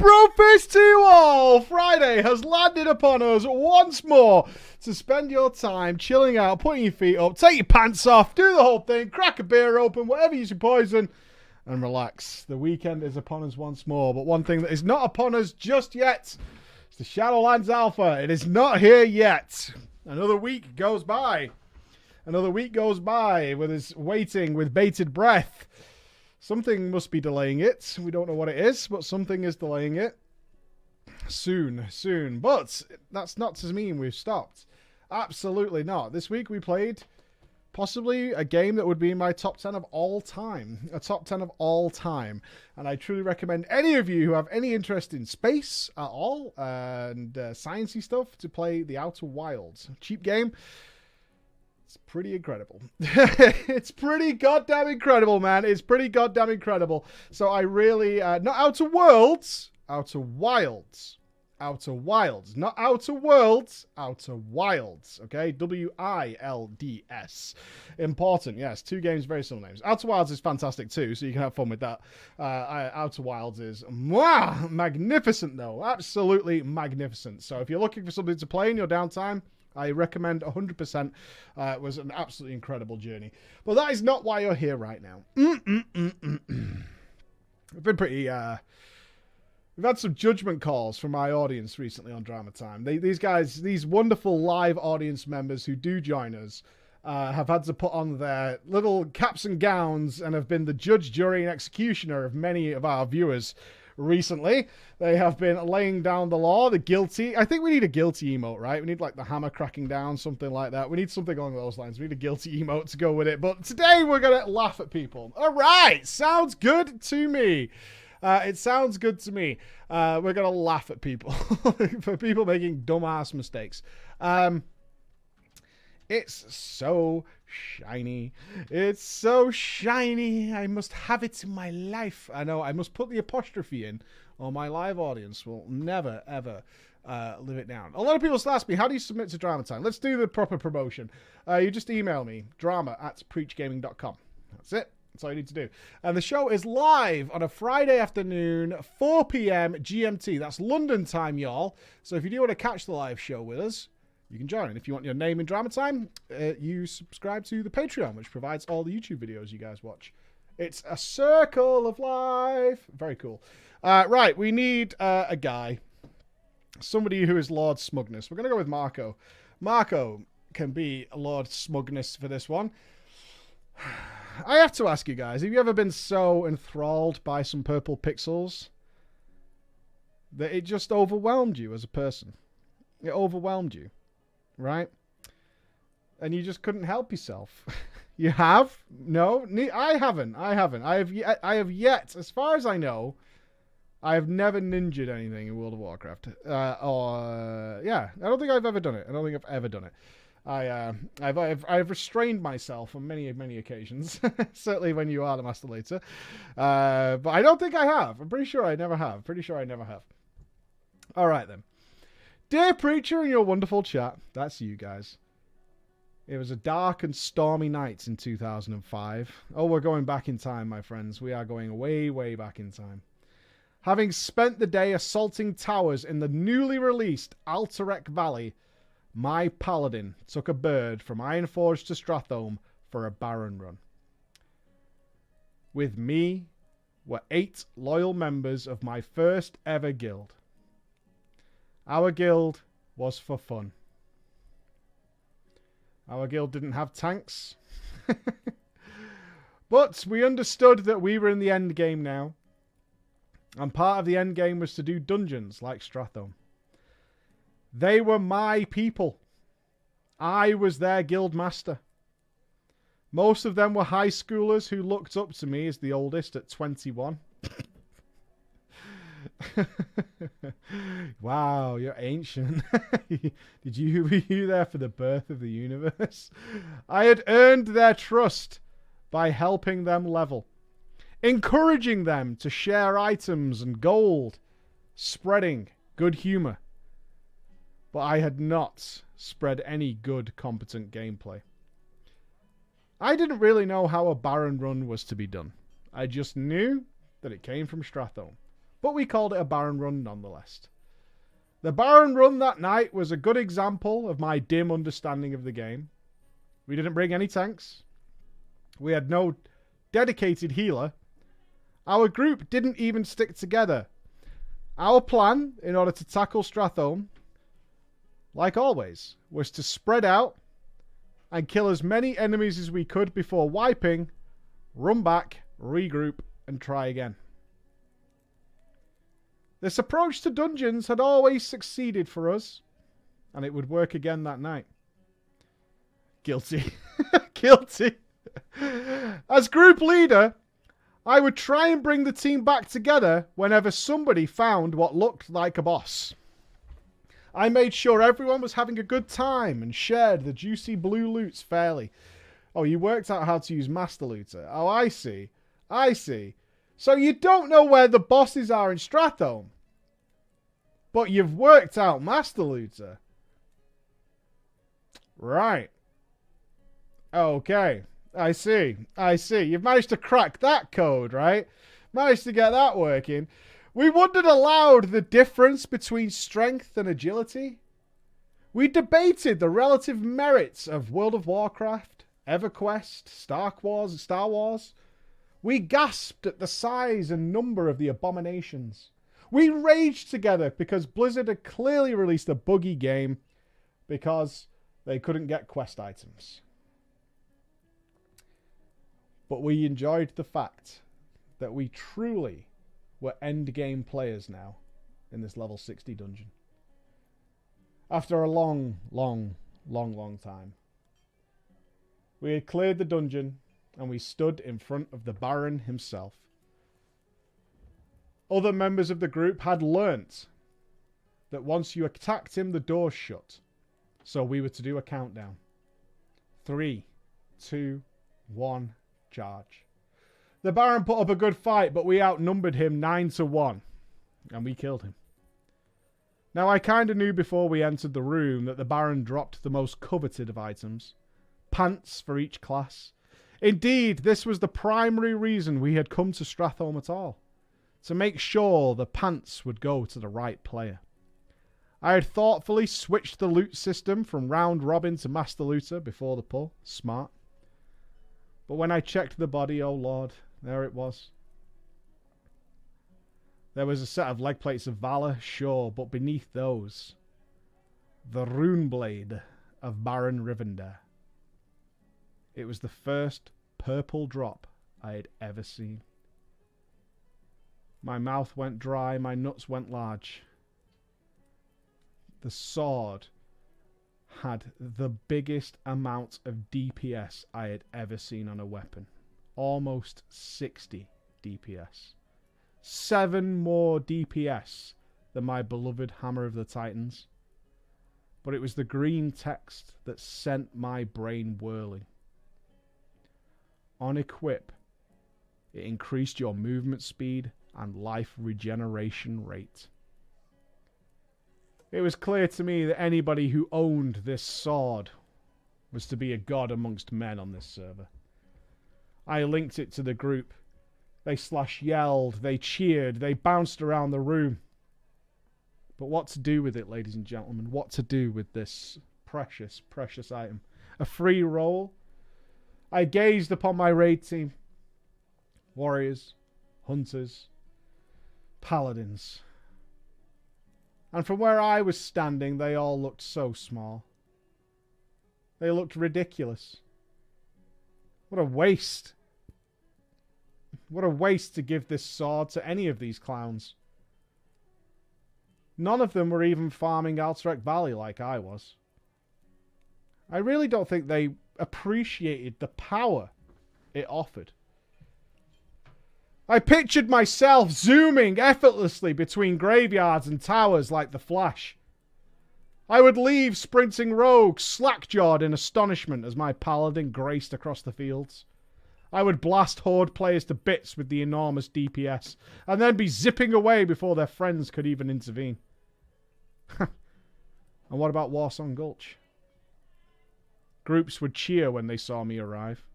Brofist to you all! Friday has landed upon us once more to spend your time chilling out, putting your feet up, take your pants off, do the whole thing, crack a beer open, whatever you should poison, and relax. The weekend is upon us once more, but one thing that is not upon us just yet is the Shadowlands Alpha. It is not here yet. Another week goes by. Another week goes by with us waiting with bated breath. Something must be delaying it. We don't know what it is, but something is delaying it. Soon. But that's not to mean we've stopped. Absolutely not. This week we played possibly a game that would be in my top 10 of all time. A top 10 of all time. And I truly recommend any of you who have any interest in space at all and sciencey stuff to play The Outer Wilds. Cheap game. It's pretty incredible. It's pretty goddamn incredible, man. It's pretty goddamn incredible. So I really... not Outer Worlds. Outer Wilds. Outer Wilds. Not Outer Worlds. Outer Wilds. Okay? W-I-L-D-S. Important. Yes. Two games, very similar names. Outer Wilds is fantastic too, so you can have fun with that. Outer Wilds is magnificent, though. Absolutely magnificent. So if you're looking for something to play in your downtime... I recommend 100%. It was an absolutely incredible journey. But that is not why you're here right now. We've been pretty... we've had some judgment calls from my audience recently on Drama Time. These guys, these wonderful live audience members who do join us, have had to put on their little caps and gowns and have been the judge, jury, and executioner of many of our viewers recently. They have been laying down the law, the guilty. I think we need a guilty emote, right? We need like the hammer cracking down, something like that. We need something along those lines. We need a guilty emote to go with it. But today we're going to laugh at people. All right. Sounds good to me. It sounds good to me. We're going to laugh at people for people making dumbass mistakes. It's so shiny. It's so shiny. I must have it in my life. I know. I must put the apostrophe in, or my live audience will never, ever live it down. A lot of people still ask me, how do you submit to Drama Time? Let's do the proper promotion. You just email me, drama@preachgaming.com. That's it. That's all you need to do. And the show is live on a Friday afternoon, 4 p.m. GMT. That's London time, y'all. So if you do want to catch the live show with us, you can join. If you want your name in Drama Time, you subscribe to the Patreon, which provides all the YouTube videos you guys watch. It's a circle of life. Very cool. Right, we need a guy. Somebody who is Lord Smugness. We're going to go with Marco. Marco can be Lord Smugness for this one. I have to ask you guys, have you ever been so enthralled by some purple pixels that it just overwhelmed you as a person? It overwhelmed you. Right? And you just couldn't help yourself. You have? No? I haven't. I have yet, as far as I know, I have never ninja'd anything in World of Warcraft. Yeah, I don't think I've ever done it. I don't think I've ever done it. I've restrained myself on many occasions. Certainly when you are the Master Later. But I don't think I have. I'm pretty sure I never have. All right, then. Dear Preacher and your wonderful chat, that's you guys. It was a dark and stormy night in 2005. Oh, we're going back in time, my friends. We are going way, way back in time. Having spent the day assaulting towers in the newly released Alterac Valley, my paladin took a bird from Ironforge to Stratholme for a Baron run. With me were 8 loyal members of my first ever guild. Our guild was for fun. Our guild didn't have tanks. But we understood that we were in the end game now. And part of the end game was to do dungeons like Stratholme. They were my people. I was their guild master. Most of them were high schoolers who looked up to me as the oldest at 21. Wow, you're ancient. Were you there for the birth of the universe? I had earned their trust by helping them level, encouraging them to share items and gold, spreading good humor. But I had not spread any good, competent gameplay. I didn't really know how a Baron run was to be done. I just knew that it came from Stratholme. but we called it a Baron run nonetheless. The Baron run that night was a good example of my dim understanding of the game. We didn't bring any tanks. We had no dedicated healer. Our group didn't even stick together. Our plan, in order to tackle Stratholme, like always, was to spread out and kill as many enemies as we could before wiping, run back, regroup, and try again. This approach to dungeons had always succeeded for us, and it would work again that night. Guilty. Guilty. As group leader, I would try and bring the team back together whenever somebody found what looked like a boss. I made sure everyone was having a good time and shared the juicy blue loots fairly. Oh, you worked out how to use Master Looter. Oh, I see. I see. So you don't know where the bosses are in Stratholme, but you've worked out Master Looter. Right. Okay. I see. I see. You've managed to crack that code, right? Managed to get that working. We wouldn't have allowed the difference between strength and agility. We debated the relative merits of World of Warcraft, EverQuest, Star Wars. We gasped at the size and number of the abominations. We raged together because Blizzard had clearly released a buggy game because they couldn't get quest items. But we enjoyed the fact that we truly were endgame players now in this level 60 dungeon. After a long time, we had cleared the dungeon and we stood in front of the Baron himself. Other members of the group had learnt that once you attacked him, the doors shut. So we were to do a countdown. 3, 2, 1, charge. The Baron put up a good fight, but we outnumbered him 9-1, and we killed him. Now, I kind of knew before we entered the room that the Baron dropped the most coveted of items. Pants for each class. Indeed, this was the primary reason we had come to Stratholme at all. To make sure the pants would go to the right player. I had thoughtfully switched the loot system from round robin to Master Looter before the pull. Smart. But when I checked the body, oh lord, there it was. There was a set of leg plates of Valor, sure, but beneath those, the rune blade of Baron Rivendare. It was the first purple drop I had ever seen. My mouth went dry, my nuts went large. The sword had the biggest amount of DPS I had ever seen on a weapon. Almost 60 DPS. 7 more DPS than my beloved Hammer of the Titans. But it was the green text that sent my brain whirling. On equip, it increased your movement speed and life regeneration rate. It was clear to me that anybody who owned this sword was to be a god amongst men on this server. I linked it to the group. They /yelled, they cheered, they bounced around the room. But what to do with it, ladies and gentlemen? What to do with this precious, precious item? A free roll? I gazed upon my raid team. Warriors, hunters, paladins. And from where I was standing, they all looked so small. They looked ridiculous. What a waste. What a waste to give this sword to any of these clowns. None of them were even farming Alterac Valley like I was. I really don't think they appreciated the power it offered. I pictured myself zooming effortlessly between graveyards and towers like the Flash. I would leave sprinting rogues slack-jawed in astonishment as my paladin graced across the fields. I would blast horde players to bits with the enormous DPS, and then be zipping away before their friends could even intervene. And what about Warsong Gulch? Groups would cheer when they saw me arrive,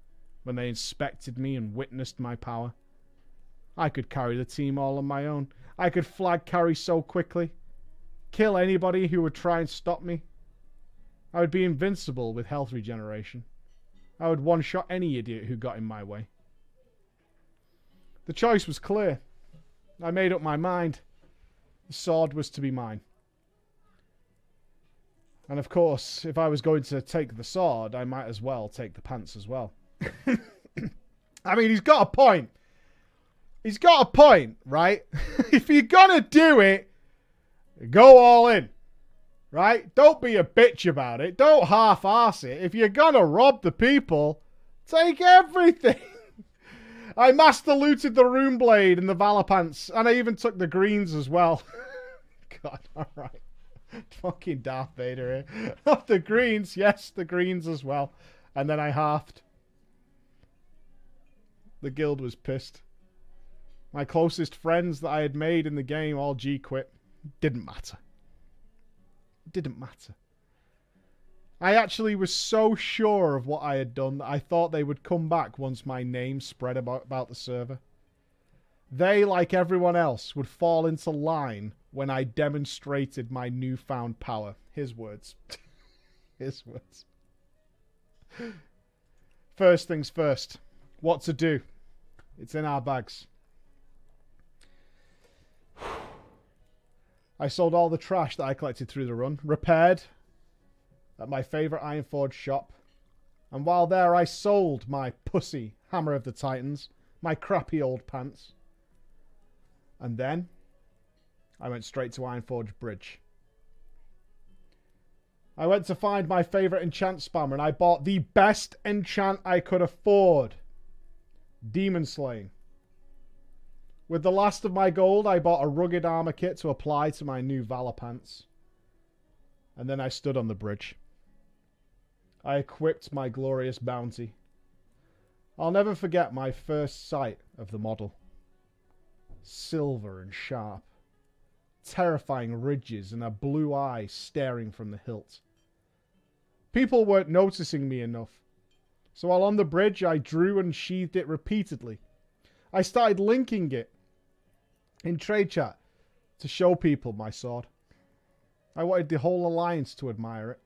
when they inspected me and witnessed my power. I could carry the team all on my own. I could flag carry so quickly. Kill anybody who would try and stop me. I would be invincible with health regeneration. I would one-shot any idiot who got in my way. The choice was clear. I made up my mind. The sword was to be mine. And of course, if I was going to take the sword, I might as well take the pants as well. I mean, he's got a point. He's got a point, right? If you're gonna do it, go all in. Right? Don't be a bitch about it. Don't half-arse it. If you're gonna rob the people, take everything. I master looted the rune blade and the valor pants, and I even took the greens as well. God, alright. Fucking Darth Vader here. Not the greens, yes, the greens as well. And then I halved. The guild was pissed. My closest friends that I had made in the game all G-quit. Didn't matter. Didn't matter. I actually was so sure of what I had done that I thought they would come back once my name spread about the server. They, like everyone else, would fall into line when I demonstrated my newfound power. His words. His words. First things first. What to do? It's in our bags. I sold all the trash that I collected through the run, repaired at my favourite Ironforge shop. And while there, I sold my pussy Hammer of the Titans, my crappy old pants. And then I went straight to Ironforge Bridge. I went to find my favourite enchant spammer and I bought the best enchant I could afford. Demon Slaying. With the last of my gold, I bought a rugged armor kit to apply to my new Valor pants. And then I stood on the bridge. I equipped my glorious bounty. I'll never forget my first sight of the model. Silver and sharp. Terrifying ridges and a blue eye staring from the hilt. People weren't noticing me enough. So while on the bridge, I drew and sheathed it repeatedly. I started linking it in trade chat to show people my sword. I wanted the whole alliance to admire it.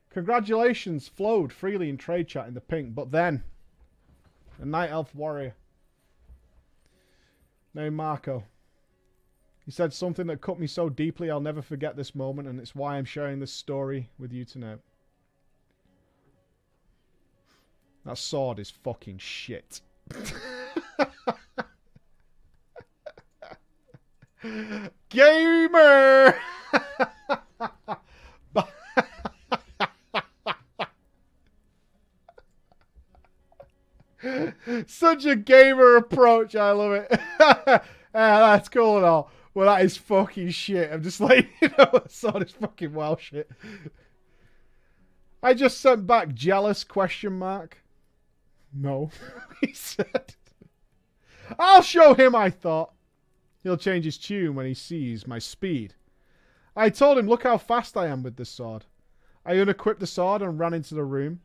Congratulations flowed freely in trade chat in the pink, but then a night elf warrior named Marco. He said something that cut me so deeply I'll never forget this moment, and it's why I'm sharing this story with you tonight. That sword is fucking shit. Gamer! Such a gamer approach. I love it. That's cool and all. Well, that is fucking shit. I'm just like, you know, that sword is fucking well shit. I just sent back jealous ? No, he said. I'll show him, I thought. He'll change his tune when he sees my speed. I told him, look how fast I am with this sword. I unequipped the sword and ran into the room,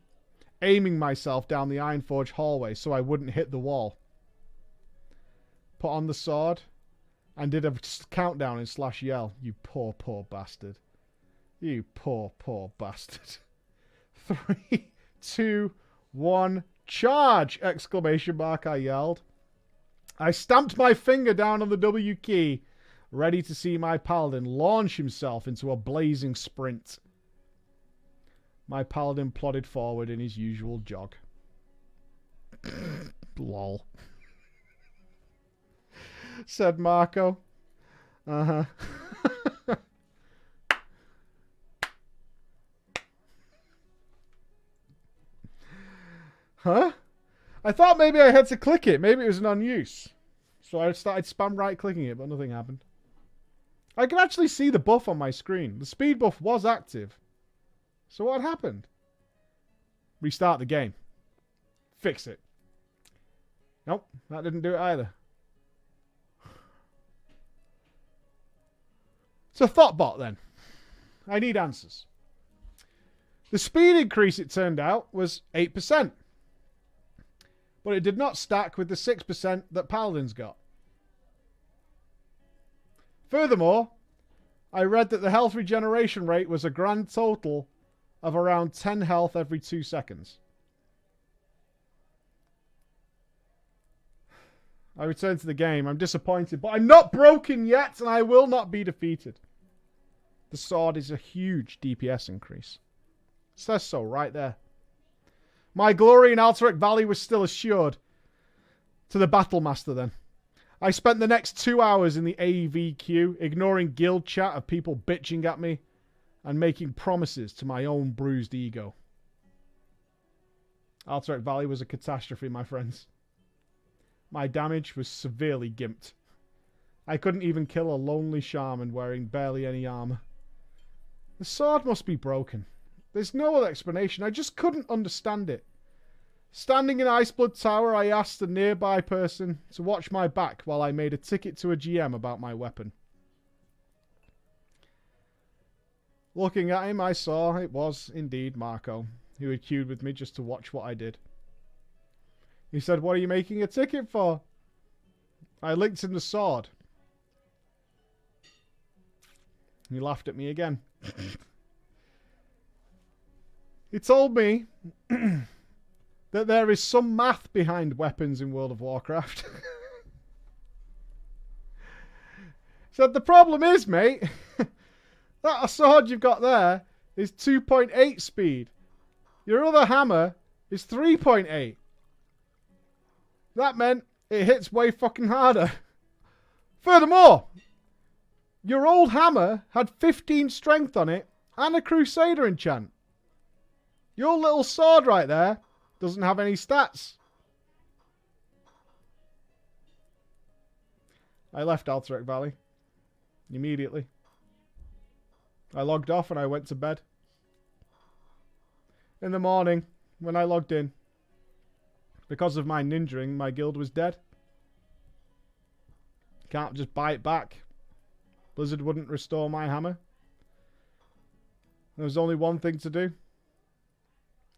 aiming myself down the Ironforge hallway so I wouldn't hit the wall. Put on the sword and did a countdown in /yell. You poor, poor bastard. You poor, poor bastard. 3, 2, 1, charge! ! I yelled. I stamped my finger down on the W key, ready to see my paladin launch himself into a blazing sprint. My paladin plodded forward in his usual jog. Lol. Said Marco. Uh-huh. Huh? I thought maybe I had to click it. Maybe it was an unuse. So I started spam right-clicking it, but nothing happened. I can actually see the buff on my screen. The speed buff was active. So what happened? Restart the game. Fix it. Nope, that didn't do it either. It's a thoughtbot then. I need answers. The speed increase, it turned out, was 8%. but it did not stack with the 6% that Paladins got. Furthermore, I read that the health regeneration rate was a grand total of around 10 health every 2 seconds. I return to the game. I'm disappointed, but I'm not broken yet, and I will not be defeated. The sword is a huge DPS increase. It says so right there. My glory in Alterac Valley was still assured. To the Battlemaster, then. I spent the next 2 hours in the AV queue, ignoring guild chat of people bitching at me, and making promises to my own bruised ego. Alterac Valley was a catastrophe, my friends. My damage was severely gimped. I couldn't even kill a lonely shaman wearing barely any armor. The sword must be broken. There's no other explanation. I just couldn't understand it. Standing in Iceblood Tower, I asked a nearby person to watch my back while I made a ticket to a GM about my weapon. Looking at him, I saw it was indeed Marco, who had queued with me just to watch what I did. He said, "What are you making a ticket for?" I linked him the sword. He laughed at me again. He told me that there is some math behind weapons in World of Warcraft. Said, "The problem is, mate, that sword you've got there is 2.8 speed. Your other hammer is 3.8. That meant it hits way fucking harder. Furthermore, your old hammer had 15 strength on it and a Crusader enchant. Your little sword right there doesn't have any stats." I left Alterac Valley immediately. I logged off and I went to bed. In the morning, when I logged in, because of my ninjaing, my guild was dead. Can't just buy it back. Blizzard wouldn't restore my hammer. There was only one thing to do.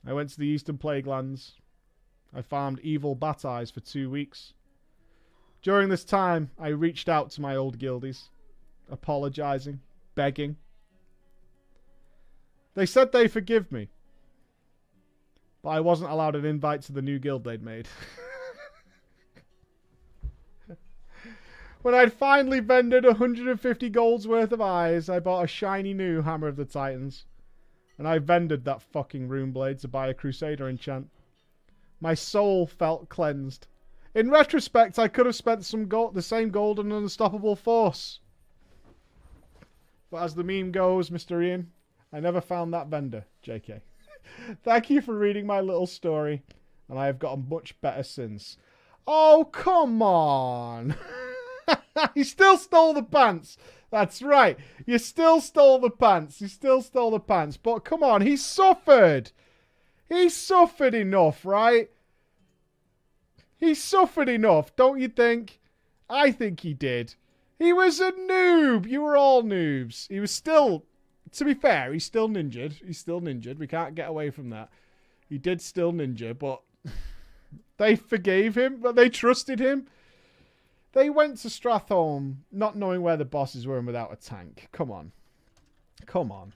I went to the Eastern Plaguelands. I farmed evil bat eyes for 2 weeks. During this time, I reached out to my old guildies, apologizing, begging. They said they forgive me, but I wasn't allowed an invite to the new guild they'd made. When I'd finally vended 150 gold's worth of eyes, I bought a shiny new Hammer of the Titans. And I vended that fucking Runeblade to buy a Crusader enchant. My soul felt cleansed. In retrospect, I could have spent some gold, the same gold on an unstoppable force. But as the meme goes, Mr. Ian, I never found that vendor, JK. Thank you for reading my little story, and I have gotten much better since. Oh, come on! You still stole the pants! That's right, you still stole the pants. You still stole the pants. But come on, he suffered! He suffered enough, right? He suffered enough, don't you think? I think he did. He was a noob! You were all noobs. He was still... To be fair, he's still ninjaed. He's still ninjaed. We can't get away from that. He did still ninja, but they forgave him, but they trusted him. They went to Stratholme not knowing where the bosses were and without a tank. Come on. Come on.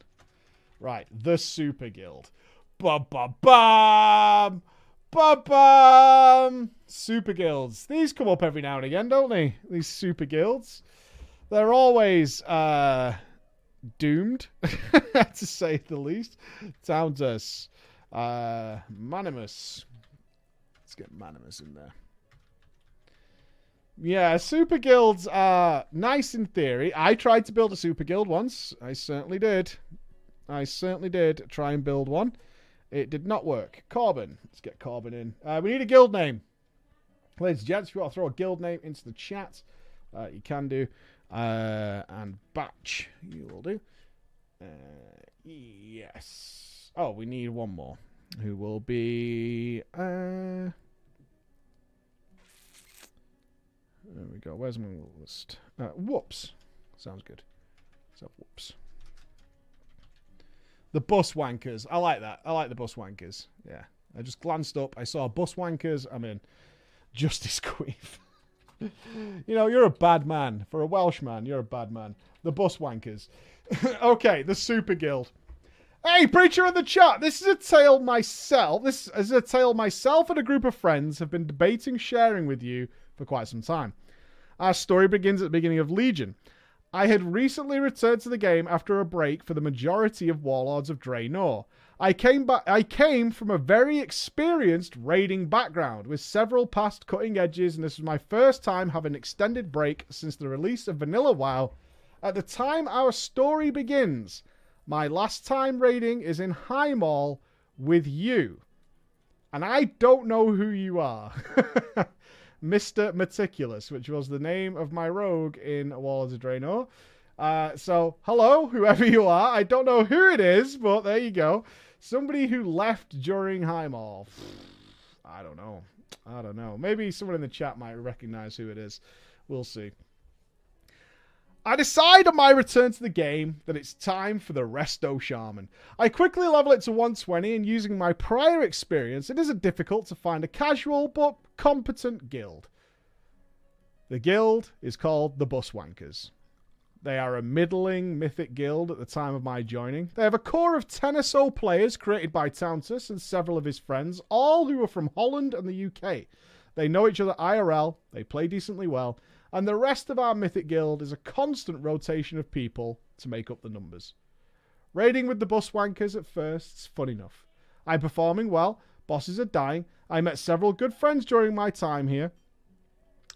Right, the Super Guild. Ba-ba-bam! Ba-bam! Super Guilds. These come up every now and again, don't they? These Super Guilds. They're always, doomed, to say the least. Sounds Manimus. Let's get Manimus in there. Yeah, super guilds are nice in theory. I tried to build a super guild once. I certainly did. I certainly did try and build one. It did not work. Corbin. Let's get Corbin in. We need a guild name. Ladies and gents, if you want to throw a guild name into the chat, you can do. And Batch, you will do. Yes. Oh, we need one more. Who will be... There we go. Where's my list? Whoops. Sounds good. Let's have Whoops. The bus wankers. I like that. I like the bus wankers. Yeah. I just glanced up. I saw bus wankers. I'm in. Justice Queef. You know, you're a bad man. For a Welsh man, you're a bad man. The Bus Wankers. Okay, the Super Guild. Hey, Preacher in the chat. This is a tale myself. This is a tale myself and a group of friends have been debating sharing with you for quite some time. Our story begins at the beginning of Legion. I had recently returned to the game after a break for the majority of Warlords of Draenor. I came from a very experienced raiding background with several past cutting edges, and this was my first time having an extended break since the release of Vanilla WoW. At the time our story begins, my last time raiding is in Highmaul with you. And I don't know who you are. Mr. Meticulous, which was the name of my rogue in Warlords of Draenor. So, hello, whoever you are. I don't know who it is, but there you go. Somebody who left during Highmaul. I don't know. Maybe someone in the chat might recognize who it is. We'll see. I decide on my return to the game that it's time for the Resto Shaman. I quickly level it to 120, and using my prior experience, it isn't difficult to find a casual but competent guild. The guild is called the Buswankers. They are a middling mythic guild at the time of my joining. They have a core of 10 or so players created by Tauntus and several of his friends, all who are from Holland and the UK. They know each other IRL, they play decently well, and the rest of our mythic guild is a constant rotation of people to make up the numbers. Raiding with the Buswankers at first is fun enough. I'm performing well, bosses are dying, I met several good friends during my time here.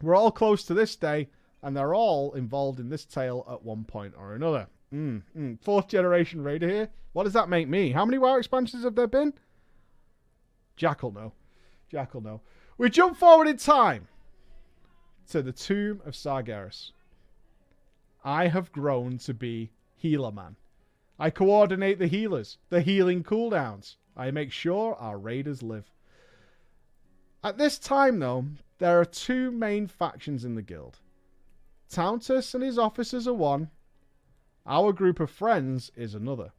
We're all close to this day, and they're all involved in this tale at one point or another. Fourth generation raider here. What does that make me? How many WoW expansions have there been? Jackal no. We jump forward in time to the Tomb of Sargeras. I have grown to be Healer Man. I coordinate the healers, the healing cooldowns. I make sure our raiders live. At this time, though, there are two main factions in the guild. Tauntus and his officers are one. Our group of friends is another.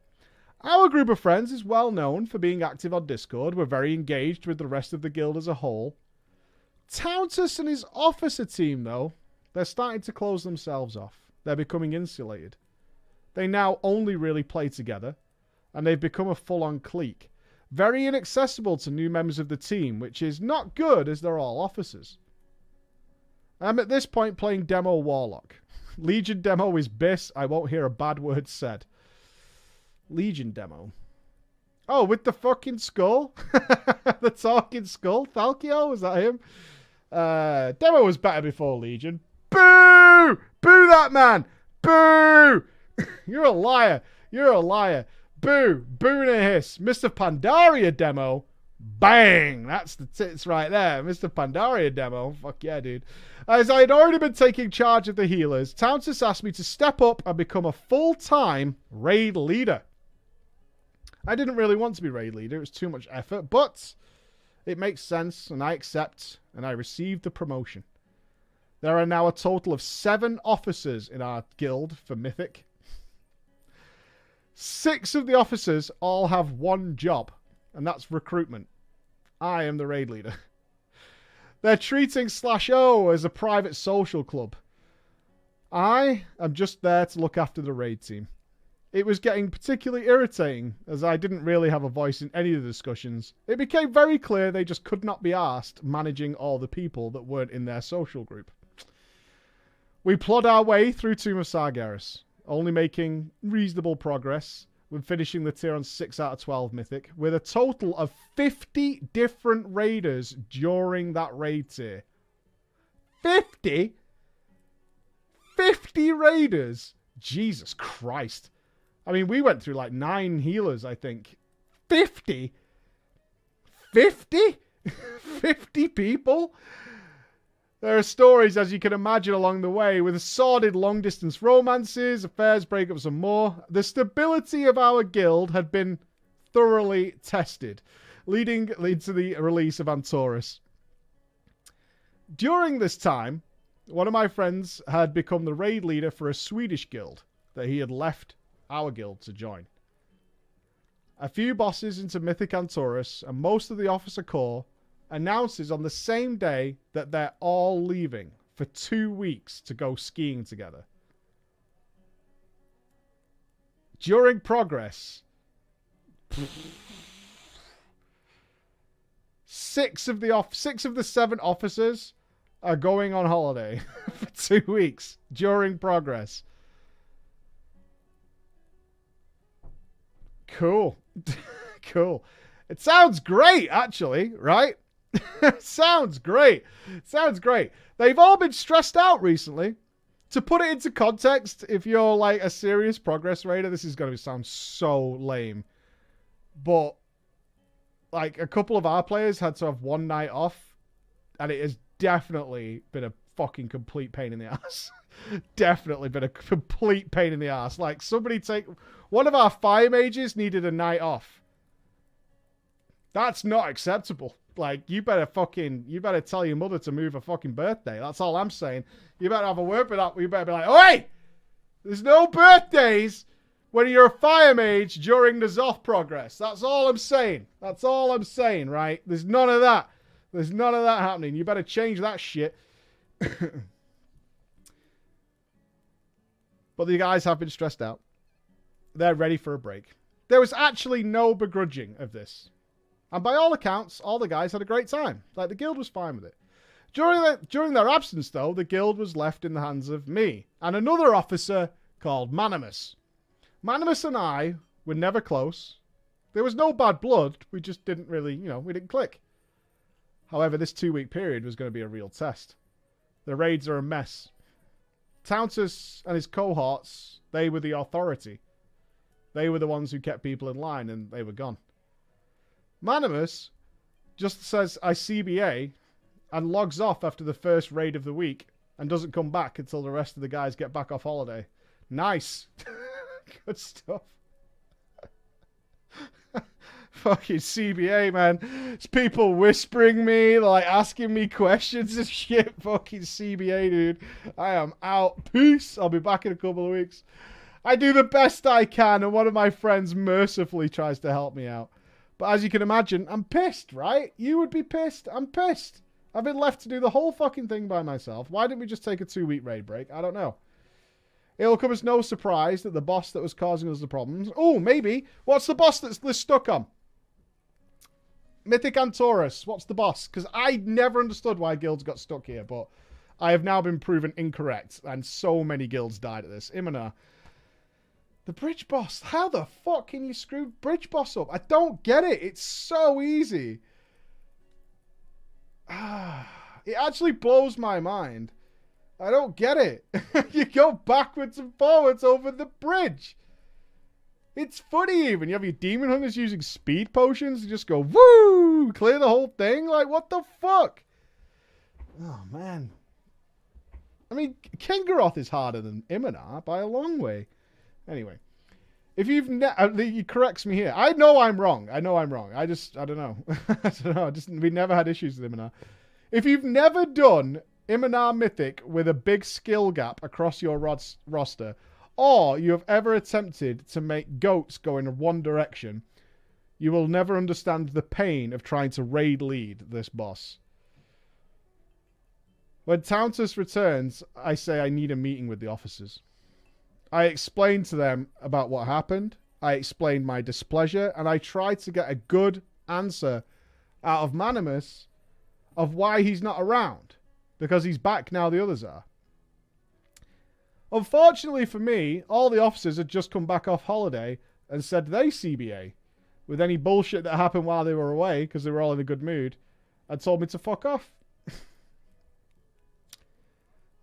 Our group of friends is well known for being active on Discord. We're very engaged with the rest of the guild as a whole. Tauntus and his officer team, though, they're starting to close themselves off. They're becoming insulated. They now only really play together, and they've become a full-on clique. Very inaccessible to new members of the team, which is not good as they're all officers. I'm at this point playing Demo Warlock. Legion Demo is Biss. I won't hear a bad word said. Legion Demo. Oh, with the fucking skull? The talking skull? Thalkio? Was that him? Demo was better before Legion. Boo! Boo that man! Boo! You're a liar. You're a liar. Boo! Boo and a hiss. Mr. Pandaria Demo. Bang! That's the tits right there. Mr. Pandaria Demo. Fuck yeah, dude. As I had already been taking charge of the healers, Tauntus asked me to step up and become a full-time raid leader. I didn't really want to be raid leader. It was too much effort, but it makes sense, and I accept, and I received the promotion. There are now a total of 7 officers in our guild for Mythic. 6 of the officers all have one job, and that's recruitment. I am the raid leader. They're treating /O as a private social club. I am just there to look after the raid team. It was getting particularly irritating, as I didn't really have a voice in any of the discussions. It became very clear they just could not be asked managing all the people that weren't in their social group. We plod our way through Tomb of Sargeras, only making reasonable progress with finishing the tier on 6 out of 12 Mythic, with a total of 50 different raiders during that raid tier. 50? 50 raiders? Jesus Christ. I mean, we went through like 9 healers, I think. 50? 50? 50 people? There are stories, as you can imagine, along the way, with sordid long-distance romances, affairs, breakups, and more. The stability of our guild had been thoroughly tested, leading to the release of Antorus. During this time, one of my friends had become the raid leader for a Swedish guild that he had left our guild to join. A few bosses into Mythic Antorus, and most of the officer corps announces on the same day that they're all leaving for 2 weeks to go skiing together. During progress, 6 of the 7 officers are going on holiday for 2 weeks during progress. Cool. Cool. It sounds great, actually, right? Sounds great. Sounds great. They've all been stressed out recently. To put it into context, if you're like a serious progress raider, this is going to sound so lame. But like a couple of our players had to have one night off, and it has definitely been a fucking complete pain in the ass. Definitely been a complete pain in the ass. Like one of our fire mages needed a night off. That's not acceptable. Like, you better tell your mother to move a fucking birthday. That's all I'm saying. You better have a word with that. You better be like, oi! There's no birthdays when you're a fire mage during the Zoth progress. That's all I'm saying. That's all I'm saying, right? There's none of that. There's none of that happening. You better change that shit. But the guys have been stressed out. They're ready for a break. There was actually no begrudging of this. And by all accounts, all the guys had a great time. Like, the guild was fine with it. During their absence, though, the guild was left in the hands of me and another officer called Manimus. Manimus and I were never close. There was no bad blood. We just didn't really, we didn't click. However, this 2-week period was going to be a real test. The raids are a mess. Tauntus and his cohorts, they were the authority. They were the ones who kept people in line, and they were gone. Manimus just says I CBA and logs off after the first raid of the week and doesn't come back until the rest of the guys get back off holiday. Nice. Good stuff. Fucking CBA, man. It's people whispering me, they're like asking me questions and shit. Fucking CBA, dude. I am out. Peace. I'll be back in a couple of weeks. I do the best I can, and one of my friends mercifully tries to help me out. But as you can imagine, I'm pissed, right? You would be pissed. I'm pissed. I've been left to do the whole fucking thing by myself. Why didn't we just take a 2-week raid break? I don't know. It'll come as no surprise that the boss that was causing us the problems... Oh, maybe. What's the boss that's stuck on? Mythic Antorus. What's the boss? Because I never understood why guilds got stuck here, but I have now been proven incorrect, and so many guilds died at this. Iminar. The bridge boss. How the fuck can you screw bridge boss up? I don't get it. It's so easy. It actually blows my mind. I don't get it. You go backwards and forwards over the bridge. It's funny even. You have your demon hunters using speed potions to just go, woo! Clear the whole thing? Like, what the fuck? Oh, man. I mean, Kengaroth is harder than Iminar by a long way. Anyway, if he corrects me here. I know I'm wrong. I don't know. I don't know. We never had issues with Iminar. If you've never done Iminar Mythic with a big skill gap across your roster, or you have ever attempted to make goats go in one direction, you will never understand the pain of trying to raid lead this boss. When Tauntus returns, I say I need a meeting with the officers. I explained to them about what happened. I explained my displeasure, and I tried to get a good answer out of Manimus of why he's not around. Because he's back now the others are. Unfortunately for me, all the officers had just come back off holiday and said they CBA with any bullshit that happened while they were away, because they were all in a good mood, and told me to fuck off.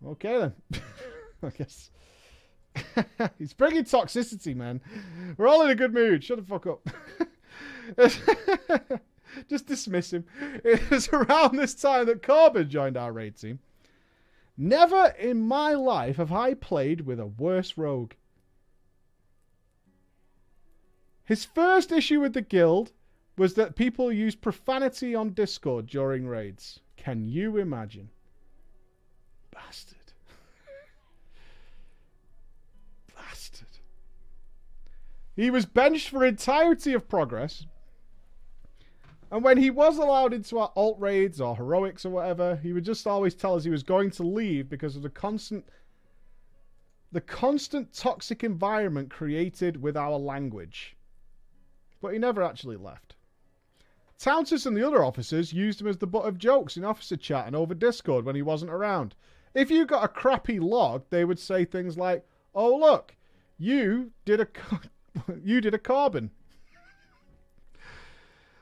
Okay then. I guess. He's bringing toxicity, man. We're all in a good mood. Shut the fuck up. Just dismiss him. It was around this time that Corbin joined our raid team. Never in my life have I played with a worse rogue. His first issue with the guild was that people use profanity on Discord during raids. Can you imagine? Bastard. Bastard. He was benched for entirety of progress. And when he was allowed into our alt raids or heroics or whatever, he would just always tell us he was going to leave because of the constant toxic environment created with our language. But he never actually left. Towntus and the other officers used him as the butt of jokes in officer chat and over Discord when he wasn't around. If you got a crappy log, they would say things like, "Oh look, you did a carbon."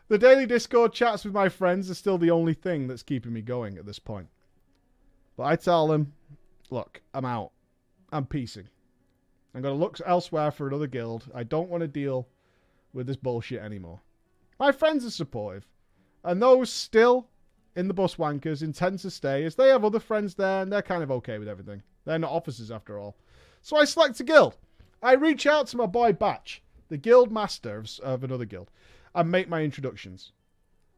The daily Discord chats with my friends are still the only thing that's keeping me going at this point. But I tell them, look, I'm out. I'm peacing. I'm going to look elsewhere for another guild. I don't want to deal with this bullshit anymore. My friends are supportive. And those still in the bus wankers intend to stay as they have other friends there and they're kind of okay with everything. They're not officers after all. So I select a guild. I reach out to my boy Batch, the guild master of another guild, and make my introductions.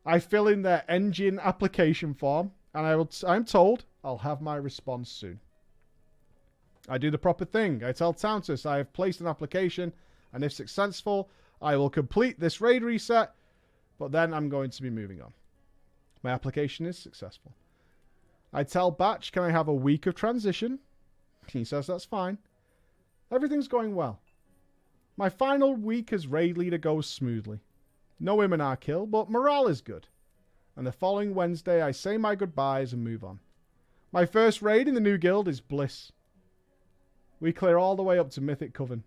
I fill in their engine application form, and I'm told I'll have my response soon. I do the proper thing. I tell Towntus I have placed an application, and if successful, I will complete this raid reset, but then I'm going to be moving on. My application is successful. I tell Batch, can I have a week of transition? He says that's fine. Everything's going well. My final week as raid leader goes smoothly. No Iminar kill, but morale is good. And the following Wednesday, I say my goodbyes and move on. My first raid in the new guild is Bliss. We clear all the way up to Mythic Coven.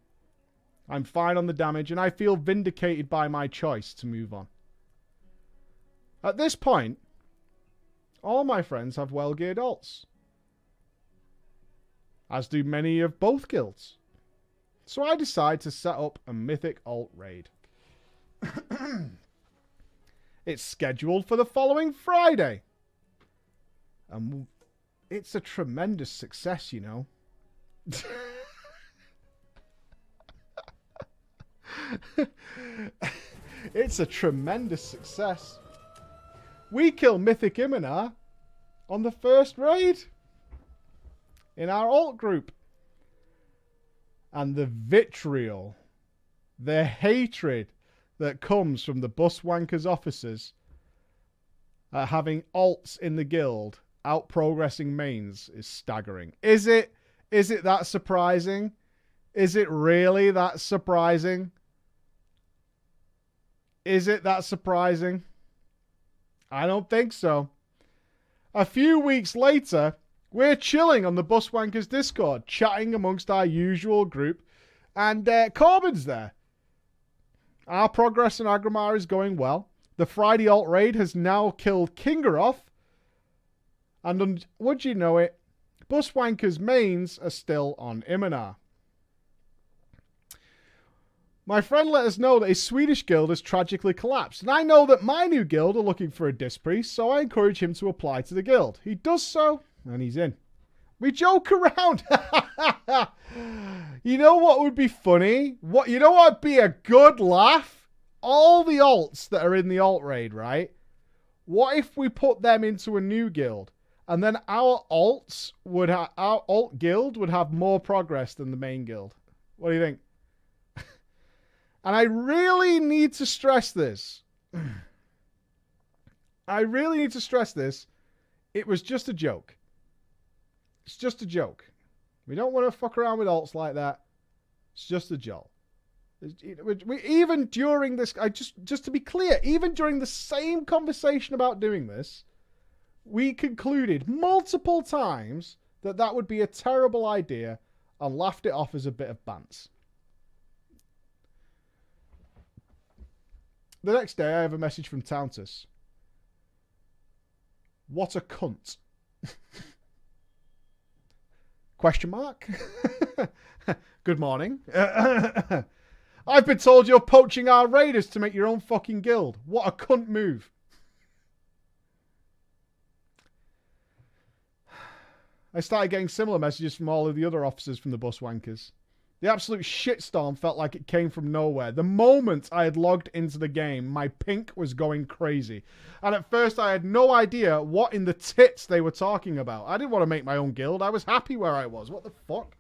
I'm fine on the damage, and I feel vindicated by my choice to move on. At this point, all my friends have well-geared alts, as do many of both guilds. So I decide to set up a Mythic alt raid. It's scheduled for the following Friday. And it's a tremendous success, you know. It's a tremendous success. We kill Mythic Iminar on the first raid in our alt group. And the vitriol, the hatred that comes from the bus wankers officers having alts in the guild out progressing mains is staggering. Is it that surprising? Is it really that surprising? Is it that surprising? I don't think so. A few weeks later, we're chilling on the Bus Wankers Discord, chatting amongst our usual group, and Corbin's there. Our progress in Agramar is going well. The Friday alt raid has now killed Kingaroth, and would you know it, Bus Wankers mains are still on Iminar. My friend let us know that his Swedish guild has tragically collapsed, and I know that my new guild are looking for a disc priest, so I encourage him to apply to the guild. He does so, and he's in. We joke around. You know what would be funny? You know what would be a good laugh? All the alts that are in the alt raid, right? What if we put them into a new guild, and then our alt guild would have more progress than the main guild? What do you think? And I really need to stress this. It was just a joke. It's just a joke. We don't want to fuck around with alts like that. It's just a joke. Even during this, just to be clear, even during the same conversation about doing this, we concluded multiple times that would be a terrible idea and laughed it off as a bit of bants. The next day, I have a message from Towntus. What a cunt. Question mark? Good morning. I've been told you're poaching our raiders to make your own fucking guild. What a cunt move. I started getting similar messages from all of the other officers from the Bus Wankers. The absolute shitstorm felt like it came from nowhere. The moment I had logged into the game, my pink was going crazy. And at first I had no idea what in the tits they were talking about. I didn't want to make my own guild. I was happy where I was. What the fuck?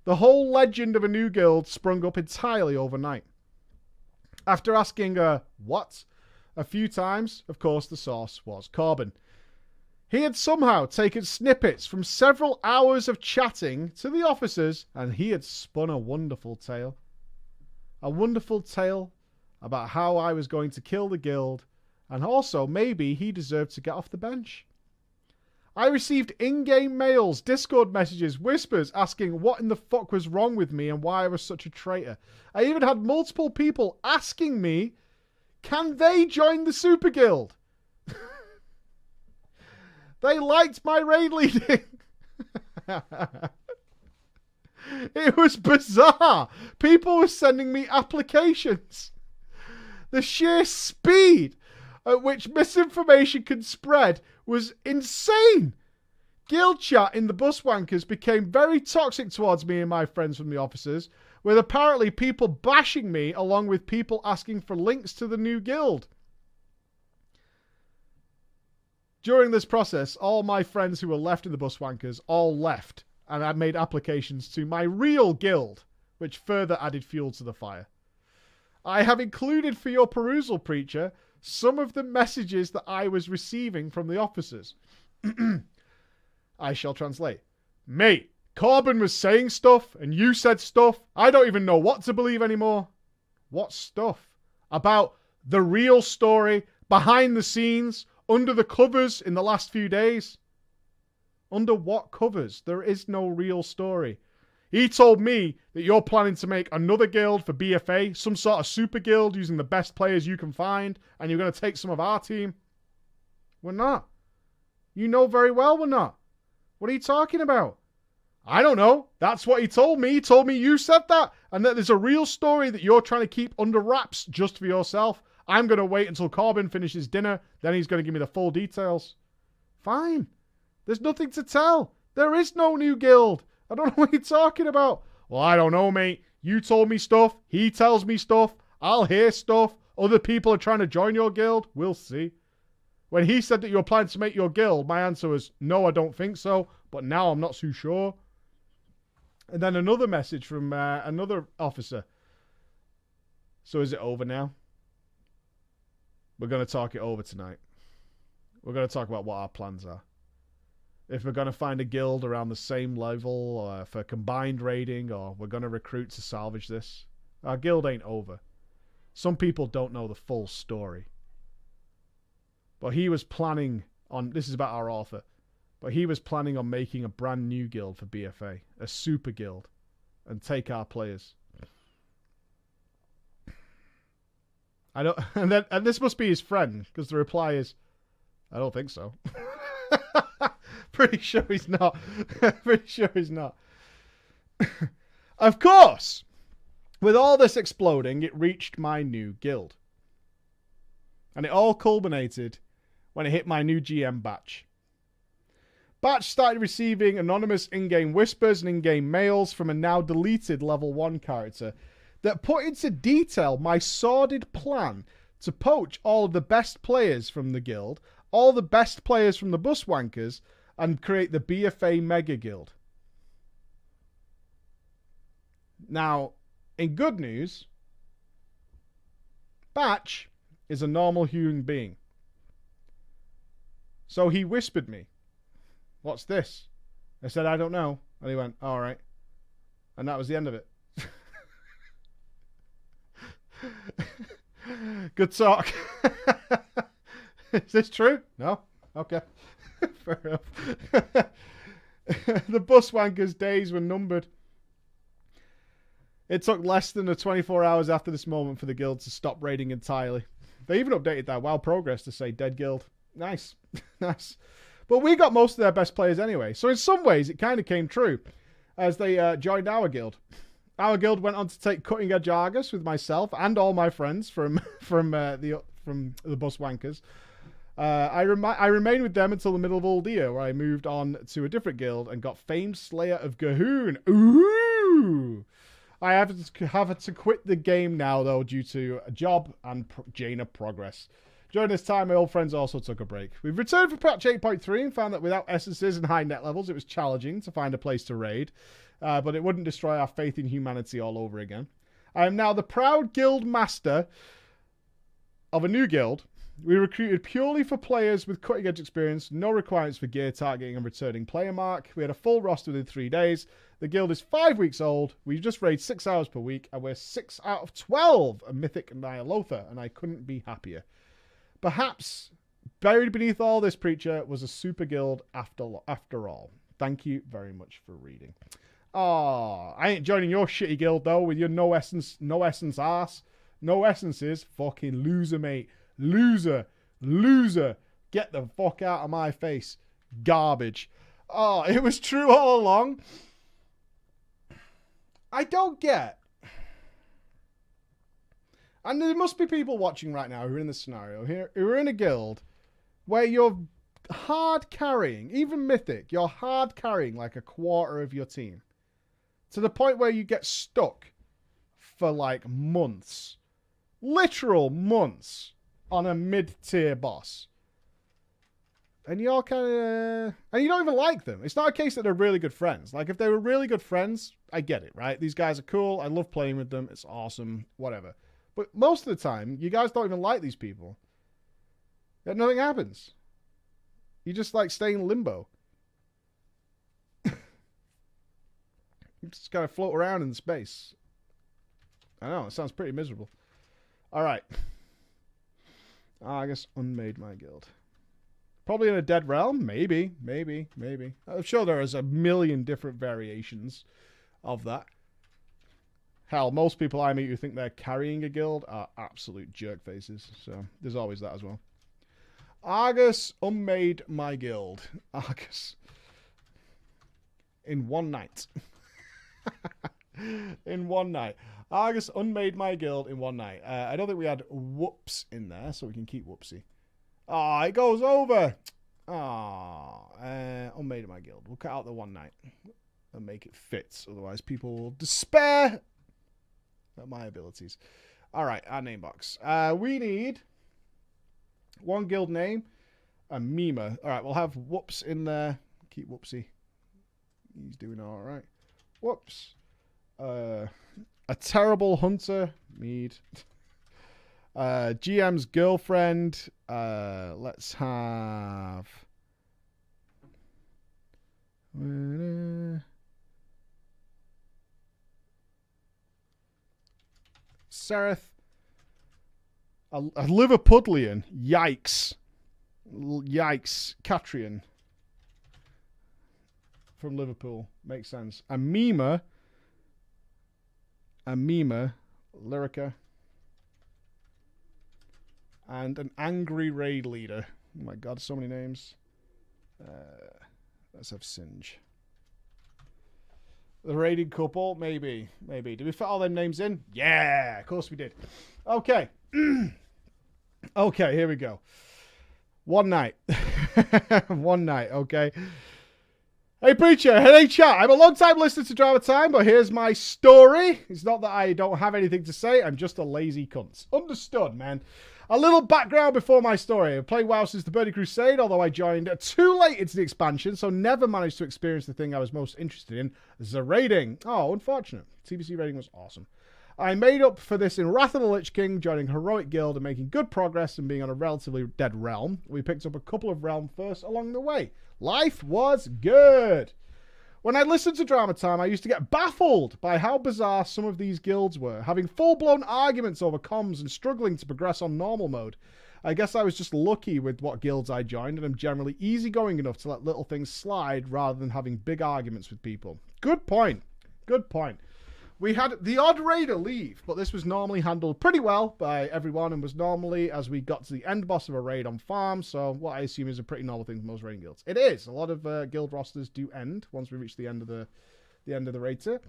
The whole legend of a new guild sprung up entirely overnight. After asking, what? A few times, of course, the source was Corbin. He had somehow taken snippets from several hours of chatting to the officers, and he had spun a wonderful tale. A wonderful tale about how I was going to kill the guild, and also maybe he deserved to get off the bench. I received in-game mails, Discord messages, whispers asking what in the fuck was wrong with me and why I was such a traitor. I even had multiple people asking me, can they join the Super Guild? They liked my raid leading. It was bizarre. People were sending me applications. The sheer speed at which misinformation can spread was insane. Guild chat in the Buswankers became very toxic towards me and my friends from the officers, with apparently people bashing me along with people asking for links to the new guild. During this process, all my friends who were left in the Buswankers all left, and I made applications to my real guild, which further added fuel to the fire. I have included for your perusal, Preacher, some of the messages that I was receiving from the officers. I shall translate. Mate, Corbin was saying stuff, and you said stuff. I don't even know what to believe anymore. What stuff? About the real story, behind the scenes, under the covers in the last few days? Under what covers? There is no real story. He told me that you're planning to make another guild for BFA, some sort of super guild using the best players you can find, and you're going to take some of our team. We're not. You know very well we're not. What are you talking about? I don't know. That's what he told me. He told me you said that, and that there's a real story that you're trying to keep under wraps just for yourself. I'm going to wait until Corbin finishes dinner, then he's going to give me the full details. Fine. There's nothing to tell. There is no new guild. I don't know what you're talking about. Well, I don't know, mate. You told me stuff. He tells me stuff. I'll hear stuff. Other people are trying to join your guild. We'll see. When he said that you were planning to make your guild, my answer was, no, I don't think so. But now I'm not too sure. And then another message from another officer. So is it over now? We're going to talk it over tonight. We're going to talk about what our plans are. If we're going to find a guild around the same level, or for combined raiding, or we're going to recruit to salvage this. Our guild ain't over. Some people don't know the full story. But he was planning on, this is about our author, but he was planning on making a brand new guild for BFA, a super guild, and take our players. I don't, and this must be his friend, because the reply is, I don't think so. Pretty sure he's not. Pretty sure he's not. Of course, with all this exploding, it reached my new guild. And it all culminated when it hit my new GM, Batch. Batch started receiving anonymous in-game whispers and in-game mails from a now deleted level 1 character that put into detail my sordid plan to poach all of the best players from the guild, all the best players from the Buswankers, and create the BFA Mega Guild. Now, in good news, Batch is a normal human being. So he whispered me, what's this? I said, I don't know. And he went, all right. And that was the end of it. Good talk. Is this true? No? Okay. Fair enough. The Buswankers' days were numbered. It took less than 24 hours after this moment for the guild to stop raiding entirely. They even updated their WoW progress to say dead guild. Nice. Nice. But we got most of their best players anyway. So in some ways, it kind of came true as they joined our guild. Our guild went on to take Cutting Edge Argus with myself and all my friends from the Buswankers. I remained with them until the middle of Uldia, where I moved on to a different guild and got famed Slayer of Gahoon. Ooh! I have to quit the game now, though, due to a job and Jaina progress. During this time, my old friends also took a break. We've returned for patch 8.3 and found that without essences and high net levels, it was challenging to find a place to raid. But it wouldn't destroy our faith in humanity all over again. I am now the proud guild master of a new guild We recruited purely for players with cutting-edge experience, no requirements for gear targeting and returning player mark. We had a full roster within 3 days. The guild is 5 weeks old. We just raid 6 hours per week, and we're 6 out of 12 a Mythic Nyalotha, and I couldn't be happier. Perhaps buried beneath all this, Preacher, was a super guild after all. Thank you very much for reading. Oh, I ain't joining your shitty guild, though, with your no essence ass. No essences. Fucking loser, mate. Loser. Get the fuck out of my face. Garbage. Oh, it was true all along. I don't get. And there must be people watching right now who are in this scenario here, who are in a guild where you're hard carrying, even Mythic, you're hard carrying like a quarter of your team. To the point where you get stuck for like months. Literal months on a mid-tier boss. And you're kind of... And you don't even like them. It's not a case that they're really good friends. Like, if they were really good friends, I get it, right? These guys are cool. I love playing with them. It's awesome. Whatever. But most of the time, you guys don't even like these people. Yet nothing happens. You just, like, stay in limbo. You just kind of float around in space. I know, it sounds pretty miserable. Alright. I guess unmade my guild. Probably in a dead realm? Maybe. I'm sure there is a million different variations of that. Hell, most people I meet who think they're carrying a guild are absolute jerk faces. So, there's always that as well. Argus unmade my guild. Argus. In one night. In one night. Argus unmade my guild in one night. I don't think we had whoops in there, so we can keep whoopsie. Ah, it goes over. Unmade my guild. We'll cut out the one night and make it fit. Otherwise, people will despair at my abilities. All right, our name box. We need one guild name, a Mima. All right, we'll have whoops in there. Keep whoopsie. He's doing all right. Whoops. A terrible hunter. Mead. GM's girlfriend. Let's have... Sereth. A Liverpudlian. Yikes. Yikes. Catrian. From Liverpool. Makes sense. A Mima. Lyrica. And an angry raid leader. Oh my god, so many names. Let's have Singe. The raiding couple? Maybe. Did we fit all them names in? Yeah, of course we did. Okay. Okay, here we go. One night. One night, okay. Hey, Preacher. Hey, chat. I'm a long-time listener to Drama Time, but here's my story. It's not that I don't have anything to say. I'm just a lazy cunt. Understood, man. A little background before my story. I've played WoW since the Burning Crusade, although I joined too late into the expansion, so never managed to experience the thing I was most interested in, the raiding. Oh, unfortunate. TBC raiding was awesome. I made up for this in Wrath of the Lich King, joining Heroic Guild and making good progress and being on a relatively dead realm. We picked up a couple of realm firsts along the way. Life was good. When I listened to Drama Time, I used to get baffled by how bizarre some of these guilds were, having full-blown arguments over comms and struggling to progress on normal mode. I guess I was just lucky with what guilds I joined, and I'm generally easygoing enough to let little things slide rather than having big arguments with people. Good point. Good point. We had the odd raider leave, but this was normally handled pretty well by everyone and was normally as we got to the end boss of a raid on farm, so what I assume is a pretty normal thing for most raiding guilds. It is. A lot of guild rosters do end once we reach the end of the raid tier.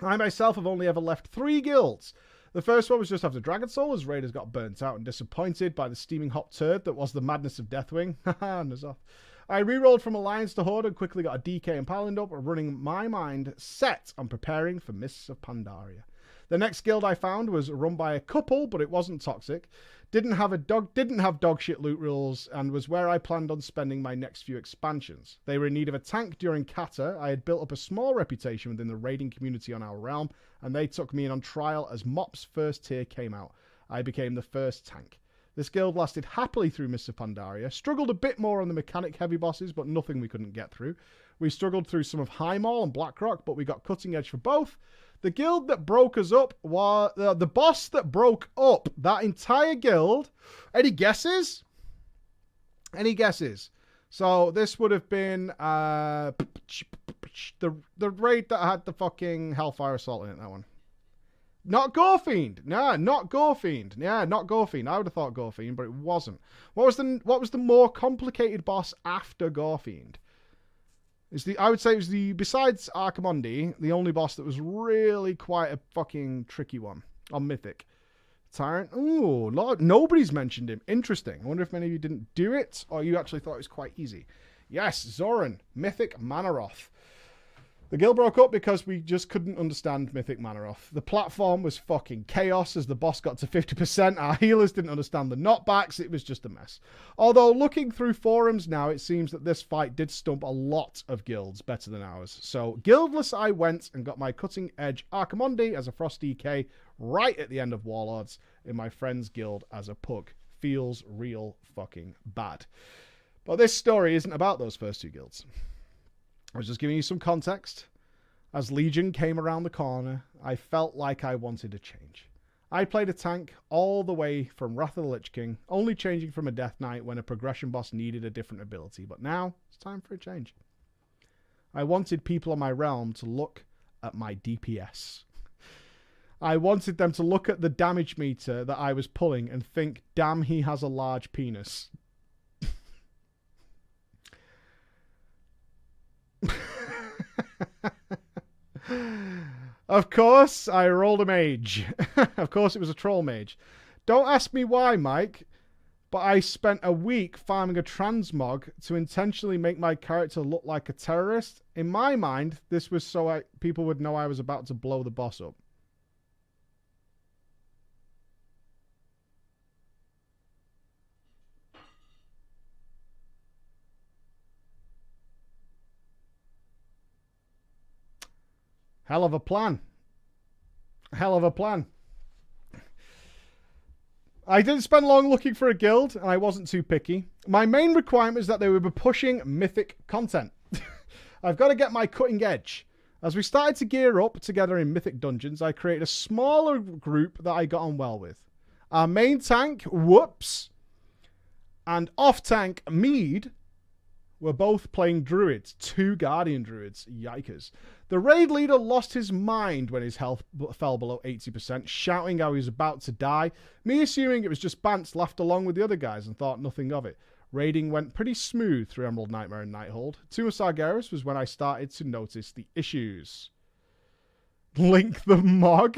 I myself have only ever left 3 guilds. The first one was just after Dragon Soul, as raiders got burnt out and disappointed by the steaming hot turd that was the madness of Deathwing. Haha, Nazoth. I re-rolled from Alliance to Horde and quickly got a DK and Paladin up, running my mind set on preparing for Mists of Pandaria. The next guild I found was run by a couple, but it wasn't toxic. Didn't have dog shit loot rules, and was where I planned on spending my next few expansions. They were in need of a tank during Kata. I had built up a small reputation within the raiding community on our realm, and they took me in on trial as Mop's first tier came out. I became the first tank. This guild lasted happily through Mists of Pandaria, struggled a bit more on the mechanic heavy bosses, but nothing we couldn't get through. We struggled through some of Highmaul and Blackrock, but we got cutting edge for both. The guild that broke us up was the boss that broke up that entire guild. Any guesses? Any guesses? So this would have been the raid that had the fucking Hellfire Assault in it, that one. Not Gorefiend. Nah, not Gorefiend. Yeah, not Gorefiend. I would have thought Gorefiend, but it wasn't. What was the more complicated boss after Gorefiend? I would say it was besides Archimonde, the only boss that was really quite a fucking tricky one on Mythic. Tyrant. Ooh, Lord, nobody's mentioned him. Interesting. I wonder if many of you didn't do it, or you actually thought it was quite easy. Yes, Zoran, Mythic Manaroth. The guild broke up because we just couldn't understand Mythic Manaroth. The platform was fucking chaos as the boss got to 50%. Our healers didn't understand the knockbacks. It was just a mess. Although looking through forums now, it seems that this fight did stump a lot of guilds better than ours. So guildless I went and got my cutting edge Archimonde as a Frost DK right at the end of Warlords in my friend's guild as a pug. Feels real fucking bad. But this story isn't about those first two guilds. I was just giving you some context. As Legion came around the corner, I felt like I wanted a change. I played a tank all the way from Wrath of the Lich King, only changing from a Death Knight when a progression boss needed a different ability. But now, it's time for a change. I wanted people on my realm to look at my DPS. I wanted them to look at the damage meter that I was pulling and think, damn, he has a large penis. Of course, I rolled a mage. Of course, it was a troll mage. Don't ask me why, Mike, but I spent a week farming a transmog to intentionally make my character look like a terrorist. In my mind, this was so people would know I was about to blow the boss up. Hell of a plan. Hell of a plan. I didn't spend long looking for a guild, and I wasn't too picky. My main requirement is that they would be pushing mythic content. I've got to get my cutting edge. As we started to gear up together in mythic dungeons, I created a smaller group that I got on well with. Our main tank, Whoops, and off-tank, Mead, were both playing druids, 2 guardian druids. Yikers. The raid leader lost his mind when his health fell below 80%, shouting how he was about to die. Me assuming it was just Bance laughed along with the other guys and thought nothing of it. Raiding went pretty smooth through Emerald Nightmare and Nighthold. Tomb of Sargeras was when I started to notice the issues. Link the Mog.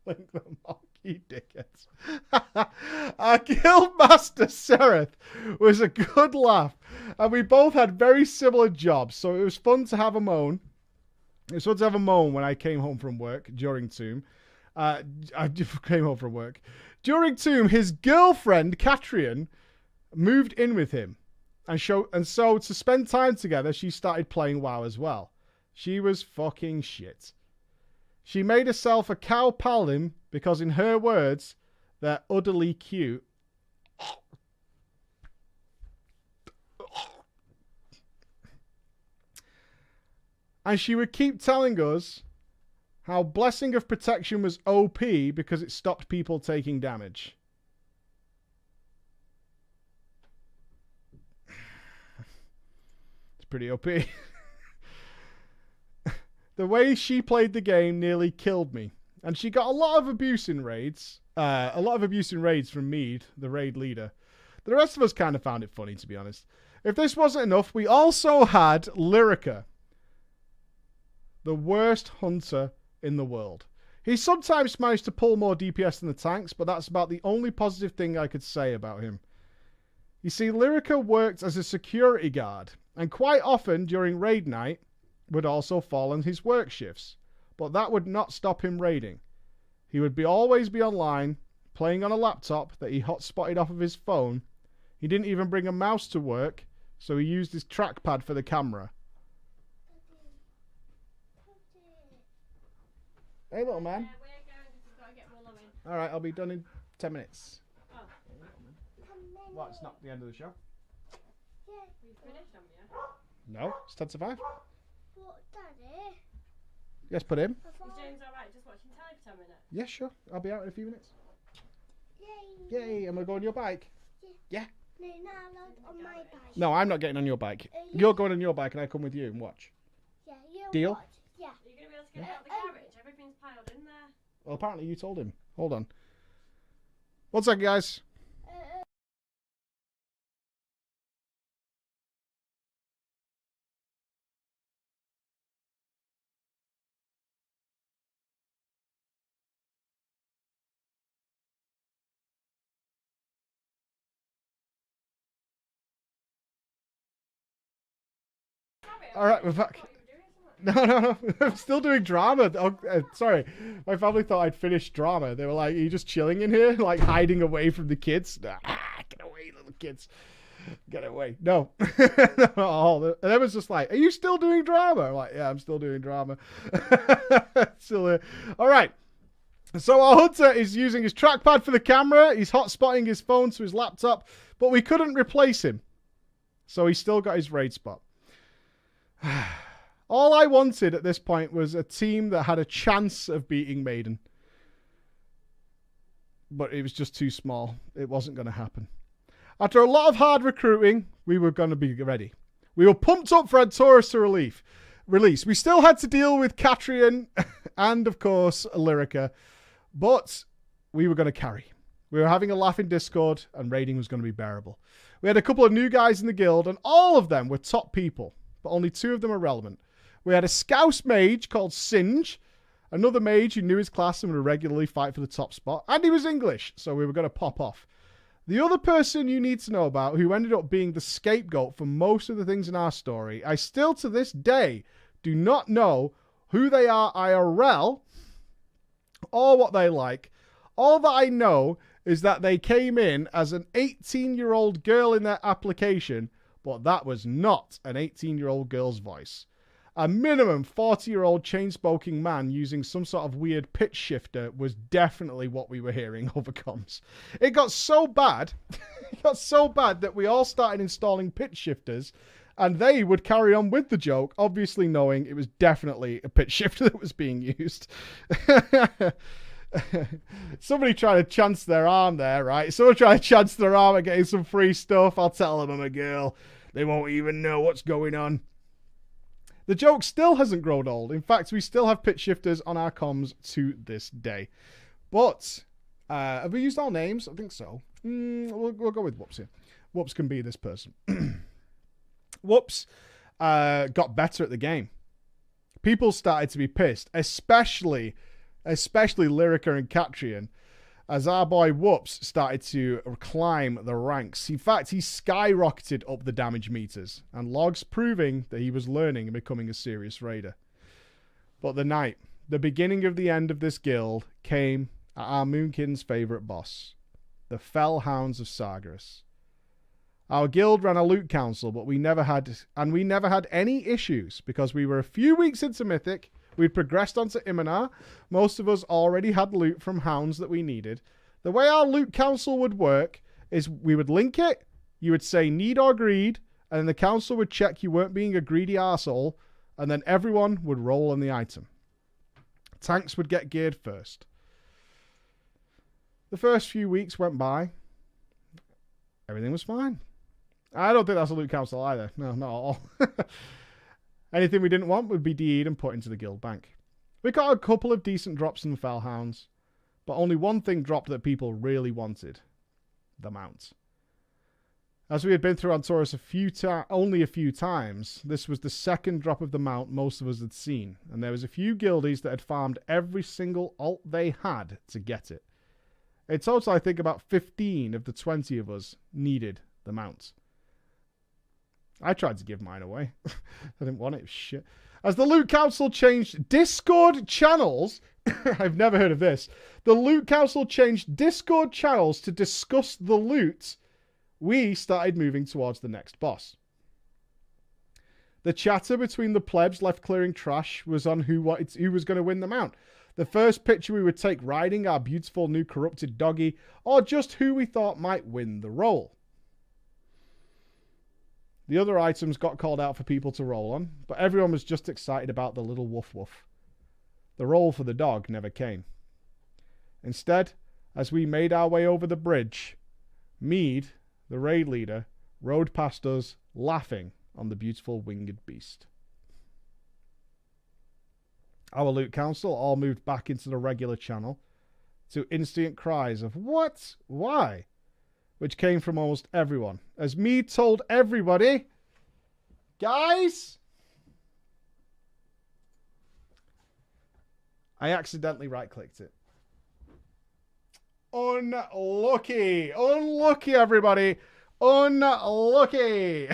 Link the Mog. You dickheads. Our guildmaster Sereth was a good laugh, and we both had very similar jobs, so it was fun to have a moan. It was fun to have a moan when I came home from work during Tomb. I came home from work. During Tomb, his girlfriend, Catrian, moved in with him, and so to spend time together, she started playing WoW as well. She was fucking shit. She made herself a cow paladin because, in her words, they're utterly cute. And she would keep telling us how Blessing of Protection was OP because it stopped people taking damage. It's pretty OP. The way she played the game nearly killed me. And she got a lot of abuse in raids. From Mead, the raid leader. The rest of us kind of found it funny, to be honest. If this wasn't enough, we also had Lyrica, the worst hunter in the world. He sometimes managed to pull more DPS than the tanks, but that's about the only positive thing I could say about him. You see, Lyrica worked as a security guard, and quite often during raid night, would also fall on his work shifts, but that would not stop him raiding. He would always be online, playing on a laptop that he hotspotted off of his phone. He didn't even bring a mouse to work, so he used his trackpad for the camera. Hey, little man. We're going because we've got to get Willow in. All right, I'll be done in 10 minutes. Oh. Well, it's not the end of the show. We finished, haven't we? No, it's 10 to 5. What, Daddy? Yes, put in. Is James alright just watching telly for 10 minutes? Yeah, sure. I'll be out in a few minutes. Yay. Yay, I'm going to go on your bike. Yeah. No, not on my bike. No, I'm not getting on your bike. You're going on your bike and I come with you and watch. Yeah, you Deal? watch. Yeah. Are you going to be able to get it out of the garage? Everything's piled in there. Well, apparently you told him. Hold on. 1 second, guys. All right, we're back. No. I'm still doing drama. Oh, sorry. My family thought I'd finished drama. They were like, are you just chilling in here? Like hiding away from the kids? Get away, little kids. Get away. No. And it was just like, are you still doing drama? I'm like, yeah, I'm still doing drama. Still here. All right. So our hunter is using his trackpad for the camera. He's hotspotting his phone to his laptop, but we couldn't replace him. So he's still got his raid spot. All I wanted at this point was a team that had a chance of beating Maiden. But it was just too small. It wasn't going to happen. After a lot of hard recruiting, we were going to be ready. We were pumped up for Antorus to release. We still had to deal with Catrian and, of course, Lyrica. But we were going to carry. We were having a laugh in Discord and raiding was going to be bearable. We had a couple of new guys in the guild and all of them were top people. But only 2 of them are relevant. We had a Scouse mage called Singe, another mage who knew his class and would regularly fight for the top spot, and he was English, so we were going to pop off. The other person you need to know about, who ended up being the scapegoat for most of the things in our story, I still to this day do not know who they are IRL or what they like. All that I know is that they came in as an 18-year-old girl in their application, but that was not an 18-year-old girl's voice. A minimum 40-year-old chain-smoking man using some sort of weird pitch shifter was definitely what we were hearing over comms. It got so bad, that we all started installing pitch shifters, and they would carry on with the joke, obviously knowing it was definitely a pitch shifter that was being used. Somebody trying to chance their arm there, right? Someone trying to chance their arm at getting some free stuff. I'll tell them I'm a girl. They won't even know what's going on. The joke still hasn't grown old. In fact, we still have pitch shifters on our comms to this day. But, have we used our names? I think so. We'll go with Whoops here. Whoops can be this person. Whoops got better at the game. People started to be pissed, especially Lyrica and Catrian, as our boy Whoops started to climb the ranks. In fact, he skyrocketed up the damage meters, and logs proving that he was learning and becoming a serious raider. But the beginning of the end of this guild, came at our Moonkin's favourite boss, the Fellhounds of Sargeras. Our guild ran a loot council, but we never had any issues, because we were a few weeks into Mythic. We'd progressed onto Iminar. Most of us already had loot from hounds that we needed. The way our loot council would work is we would link it, you would say need or greed, and then the council would check you weren't being a greedy arsehole, and then everyone would roll on the item. Tanks would get geared first. The first few weeks went by. Everything was fine. I don't think that's a loot council either. No, not at all. Anything we didn't want would be DE'd and put into the guild bank. We got a couple of decent drops in the Fellhounds, but only one thing dropped that people really wanted. The mount. As we had been through Antorus only a few times, this was the second drop of the mount most of us had seen, and there was a few guildies that had farmed every single alt they had to get it. In total, I think about 15 of the 20 of us needed the mount. I tried to give mine away. I didn't want it. It was shit. As the Loot Council changed Discord channels, I've never heard of this. The Loot Council changed Discord channels to discuss the loot. We started moving towards the next boss. The chatter between the plebs left clearing trash was on who was going to win the mount. the first picture we would take riding our beautiful new corrupted doggy, or just who we thought might win the role. The other items got called out for people to roll on, but everyone was just excited about the little woof woof. The role for the dog never came. Instead, as we made our way over the bridge, Mead, the raid leader, rode past us, laughing on the beautiful winged beast. Our loot council all moved back into the regular channel to instant cries of "What? Why?" which came from almost everyone, as Mead told everybody, "Guys, I accidentally right-clicked it." Unlucky. Unlucky, everybody. Unlucky.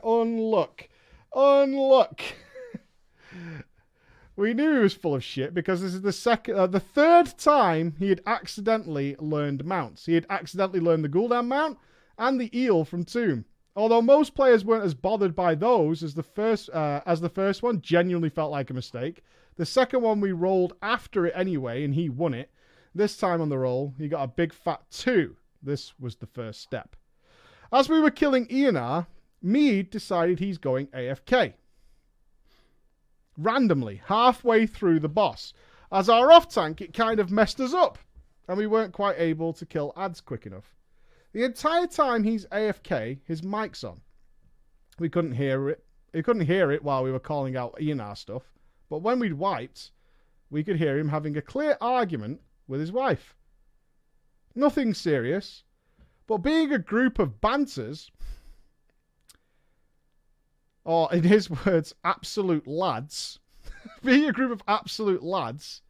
Unluck. We knew he was full of shit because this is the third time he had accidentally learned mounts. He had accidentally learned the Gul'dan mount and the eel from Tomb. Although most players weren't as bothered by those as the first one genuinely felt like a mistake. The second one we rolled after it anyway, and he won it. This time on the roll, he got a big fat 2. This was the first step. As we were killing Ionar, Mead decided he's going AFK. Randomly, halfway through the boss. As our off-tank, it kind of messed us up, and we weren't quite able to kill ads quick enough. The entire time he's AFK, his mic's on. We couldn't hear it. He couldn't hear it while we were calling out Ionar stuff, but when we'd wiped, we could hear him having a clear argument with his wife. Nothing serious, but being a group of banters, or in his words, absolute lads, being a group of absolute lads,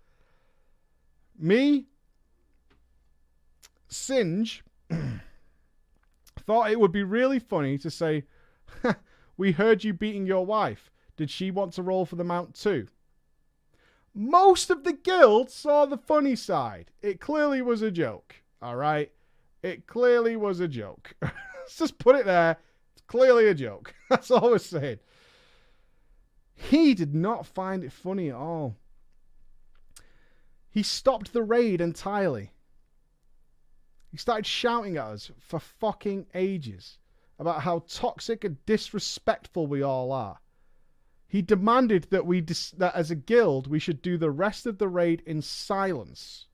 me, Singe, thought it would be really funny to say, "We heard you beating your wife. Did she want to roll for the mount too?" Most of the guild saw the funny side. It clearly was a joke. Alright? It clearly was a joke. Let's just put it there. It's clearly a joke. That's all we're saying. He did not find it funny at all. He stopped the raid entirely. He started shouting at us for fucking ages about how toxic and disrespectful we all are. He demanded that that as a guild we should do the rest of the raid in silence.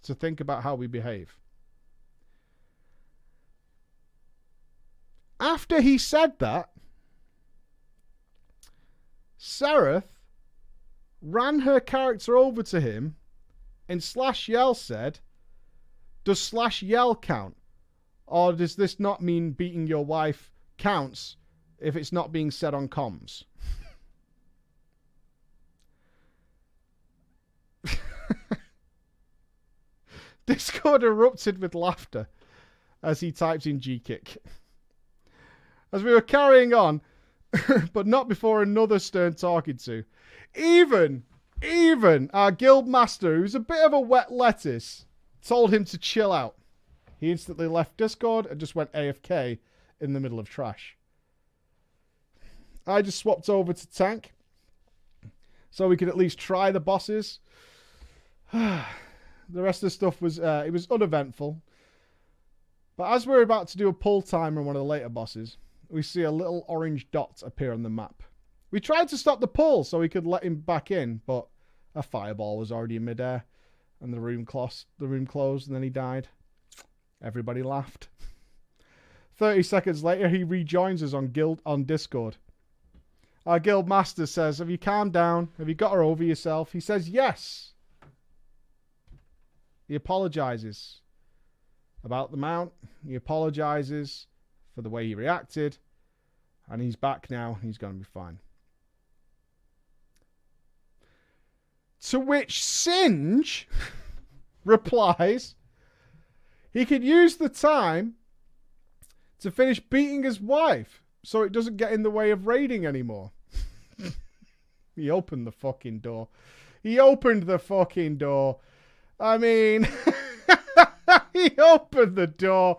To think about how we behave. After he said that, Seraph ran her character over to him and /yell said, "Does /yell count? Or does this not mean beating your wife counts if it's not being said on comms?" Discord erupted with laughter as he typed in G-kick. As we were carrying on, but not before another stern talking to. Even our guild master, who's a bit of a wet lettuce, told him to chill out. He instantly left Discord and just went AFK in the middle of trash. I just swapped over to tank so we could at least try the bosses. The rest of the stuff was it was uneventful. But as we're about to do a pull timer on one of the later bosses, we see a little orange dot appear on the map. We tried to stop the pull so we could let him back in, but a fireball was already in midair, and the room closed, and then he died. Everybody laughed. 30 seconds later, he rejoins us on Discord. Our guild master says, "Have you calmed down? Have you got her over yourself?" He says yes. He apologizes about the mount. He apologizes for the way he reacted. And he's back now. He's going to be fine. To which Singe replies, he could use the time to finish beating his wife so it doesn't get in the way of raiding anymore. He opened the fucking door. He opened the fucking door. I mean, he opened the door.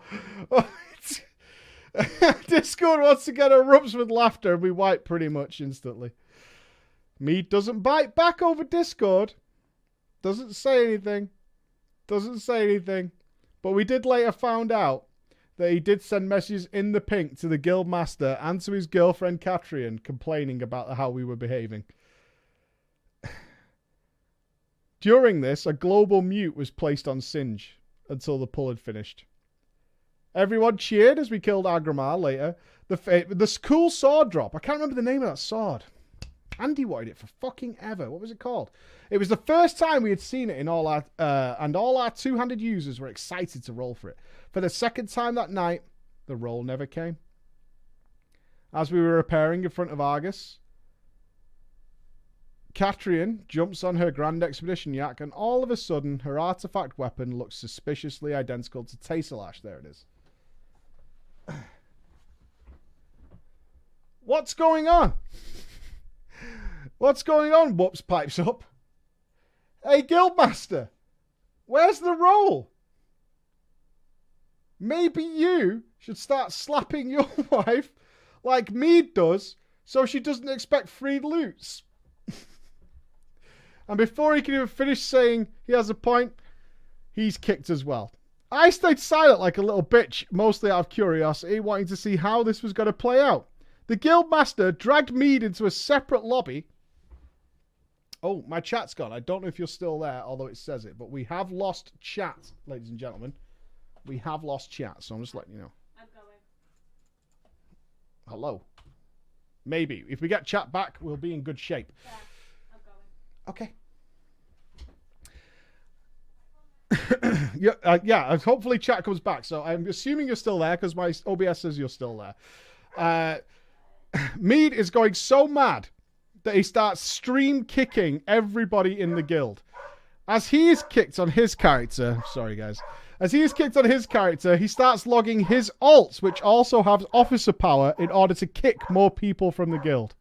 Discord once again erupts with laughter and we wipe pretty much instantly. Mead doesn't bite back over Discord. Doesn't say anything. Doesn't say anything. But we did later found out that he did send messages in the pink to the guild master and to his girlfriend Catrian complaining about how we were behaving. During this, a global mute was placed on Singe until the pull had finished. Everyone cheered as we killed Agramar later. The cool sword drop. I can't remember the name of that sword. Andy wanted it for fucking ever. What was it called? It was the first time we had seen it in all our... and all our two-handed users were excited to roll for it. For the second time that night, the roll never came. As we were repairing in front of Argus, Catrian jumps on her Grand Expedition yak and all of a sudden her artifact weapon looks suspiciously identical to Tesselash. There it is. What's going on? What's going on? Whoops pipes up. Hey, Guildmaster, where's the roll? Maybe you should start slapping your wife like Mead does so she doesn't expect free loots. And before he can even finish saying he has a point, he's kicked as well. I stayed silent like a little bitch, mostly out of curiosity, wanting to see how this was going to play out. The Guildmaster dragged Mead into a separate lobby. Oh, my chat's gone. I don't know if you're still there, although it says it. But we have lost chat, ladies and gentlemen. We have lost chat, so I'm just letting you know. I'm going. Hello. Maybe. If we get chat back, we'll be in good shape. Yeah, I'm going. Okay. Yeah, hopefully chat comes back. So I'm assuming you're still there because my OBS says you're still there. Mead is going so mad that he starts stream kicking everybody in the guild. As he is kicked on his character, sorry guys, as he is kicked on his character, he starts logging his alts, which also have officer power, in order to kick more people from the guild.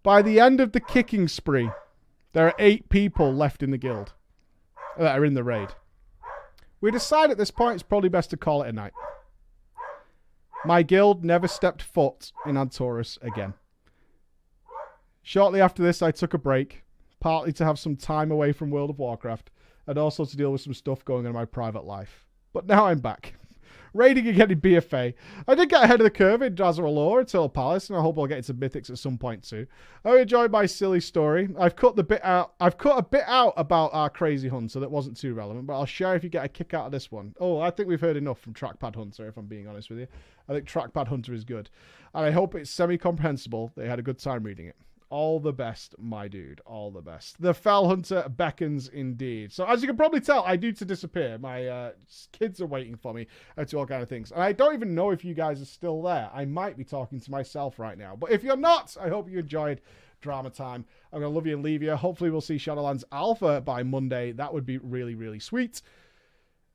By the end of the kicking spree, there are 8 people left in the guild that are in the raid. We decide at this point it's probably best to call it a night. My guild never stepped foot in Antorus again. Shortly after this, I took a break, partly to have some time away from World of Warcraft, and also to deal with some stuff going on in my private life. But now I'm back. Raiding again in BFA. I did get ahead of the curve in Drazar'alor and Turtle Palace, and I hope I'll get into Mythics at some point too. I enjoyed my silly story. I've cut a bit out about our crazy hunter that wasn't too relevant, but I'll share if you get a kick out of this one. Oh, I think we've heard enough from Trackpad Hunter, if I'm being honest with you. I think Trackpad Hunter is good. And I hope it's semi-comprehensible that you had a good time reading it. All the best, my dude. All the best. The Fell Hunter beckons indeed. So as you can probably tell, I do to disappear. My kids are waiting for me to all kind of things. And I don't even know if you guys are still there. I might be talking to myself right now. But if you're not, I hope you enjoyed Drama Time. I'm going to love you and leave you. Hopefully we'll see Shadowlands Alpha by Monday. That would be really, really sweet.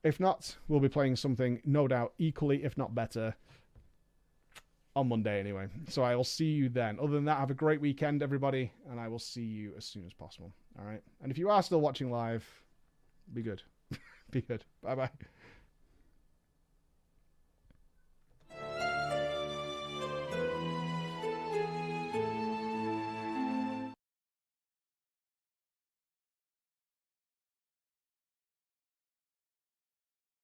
If not, we'll be playing something, no doubt, equally, if not better, on Monday anyway. So I will see you then. Other than that, have a great weekend, everybody, and I will see you as soon as possible. All right? And if you are still watching live, be good. Be good. Bye-bye.